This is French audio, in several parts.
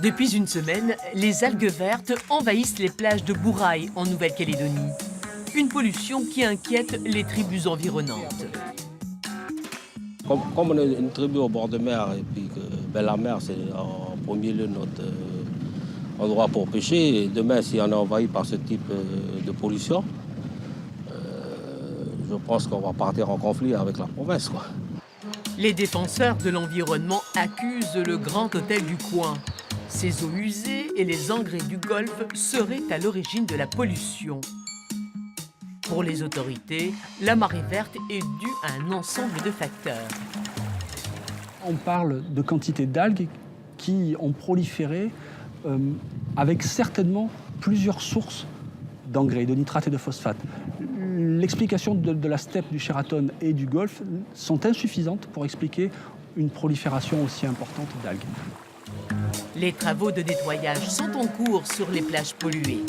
Depuis une semaine, les algues vertes envahissent les plages de Bourail en Nouvelle-Calédonie. Une pollution qui inquiète les tribus environnantes. Comme on est une tribu au bord de mer, et puis que la mer c'est en premier lieu notre endroit pour pêcher, et demain si on est envahi par ce type de pollution, je pense qu'on va partir en conflit avec la province, quoi. Les défenseurs de l'environnement accusent le grand hôtel du coin. Ces eaux usées et les engrais du Golfe seraient à l'origine de la pollution. Pour les autorités, la marée verte est due à un ensemble de facteurs. On parle de quantité d'algues qui ont proliféré avec certainement plusieurs sources d'engrais, de nitrates et de phosphates. L'explication de la steppe du Sheraton et du Golfe sont insuffisantes pour expliquer une prolifération aussi importante d'algues. Les travaux de nettoyage sont en cours sur les plages polluées.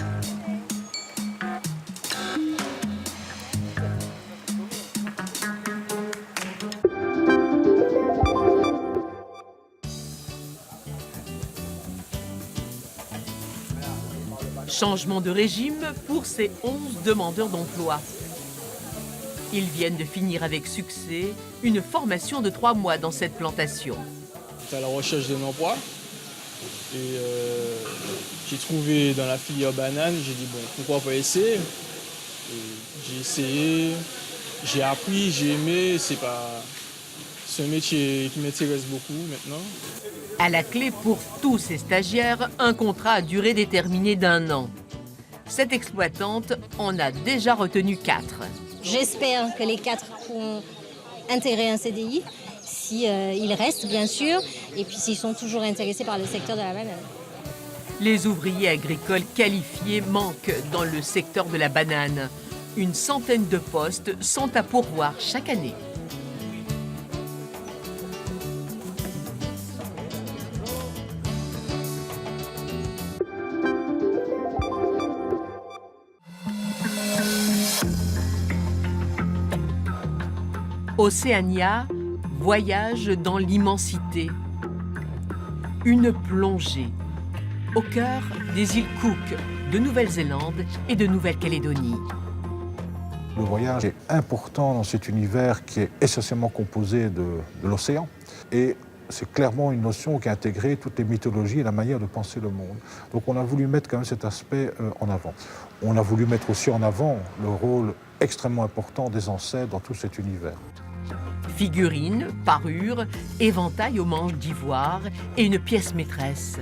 Changement de régime pour ces 11 demandeurs d'emploi. Ils viennent de finir avec succès une formation de 3 mois dans cette plantation. J'étais à la recherche d'un emploi et j'ai trouvé dans la filière banane, j'ai dit bon, pourquoi pas essayer. J'ai essayé, j'ai appris, j'ai aimé, c'est un métier qui m'intéresse beaucoup maintenant. À la clé pour tous ces stagiaires, un contrat à durée déterminée d'1 an. Cette exploitante en a déjà retenu 4. J'espère que les 4 pourront intégrer un CDI, s'ils restent bien sûr, et puis s'ils sont toujours intéressés par le secteur de la banane. Les ouvriers agricoles qualifiés manquent dans le secteur de la banane. Une centaine de postes sont à pourvoir chaque année. Océania, voyage dans l'immensité. Une plongée au cœur des îles Cook, de Nouvelle-Zélande et de Nouvelle-Calédonie. Le voyage est important dans cet univers qui est essentiellement composé de l'océan. Et c'est clairement une notion qui a intégré toutes les mythologies et la manière de penser le monde. Donc on a voulu mettre quand même cet aspect en avant. On a voulu mettre aussi en avant le rôle extrêmement important des ancêtres dans tout cet univers. Figurines, parures, éventail aux manches d'ivoire et une pièce maîtresse.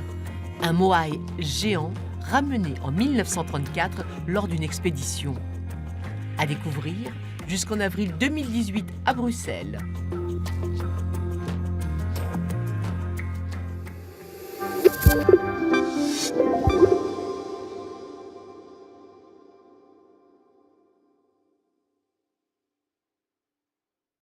Un moai géant ramené en 1934 lors d'une expédition. À découvrir jusqu'en avril 2018 à Bruxelles.